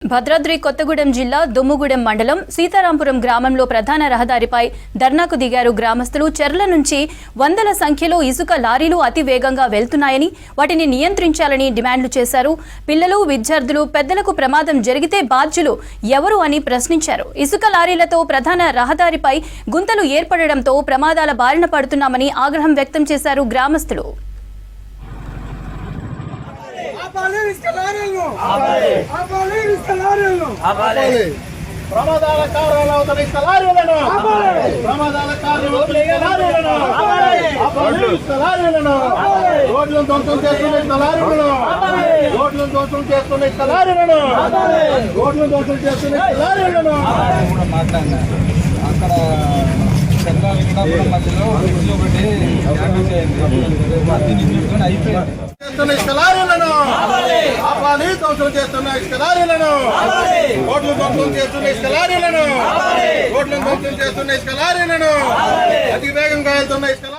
భద్రాద్రి కొత్తగూడెం జిల్లా దుమ్ముగూడెం మండలం సీతారాంపురం గ్రామంలో ప్రధాన రహదారిపై ధర్నాకు దిగారు గ్రామస్తులు. చెర్ల నుంచి వందల సంఖ్యలో ఇసుక లారీలు అతి వేగంగా వెళ్తున్నాయని, వాటిని నియంత్రించాలని డిమాండ్లు చేశారు. పిల్లలు, విద్యార్థులు, పెద్దలకు ప్రమాదం జరిగితే బాధ్యులు ఎవరు అని ప్రశ్నించారు. ఇసుక లారీలతో ప్రధాన రహదారిపై గుంతలు ఏర్పడడంతో ప్రమాదాల బారిన పడుతున్నామని ఆగ్రహం వ్యక్తం చేశారు గ్రామస్తులు. ప్రమాదాల కారణాలవుతున్న ఇసుక లారీలను ప్రమాదాల కారణాలవుతున్న ఇసుక లారీలను రోడ్లను ధ్వంసం చేస్తున్న ఇసుక లారీలను రోడ్లను ధ్వంసం చేస్తున్న ఇసుక లారీలను రోడ్లను ధ్వంసం చేస్తున్న ఇసుక లారీలను అక్కడ చెర్ల వెంకటాపురం మధ్యలో బ్రిడ్జ్ ఒకటి డ్యామేజ్ అయింది, అయిపోయింది. ఇసుక లారీలను ఆపాలి, ధ్వంసం చేస్తున్న ఇసుక లారీలను రోడ్లు ధ్వంసం చేస్తున్న ఇసుక లారీలను రోడ్లను ధ్వంసం చేస్తున్న ఇసుక లారీలను అతి వేగంగా వెళ్తున్న ఇసుక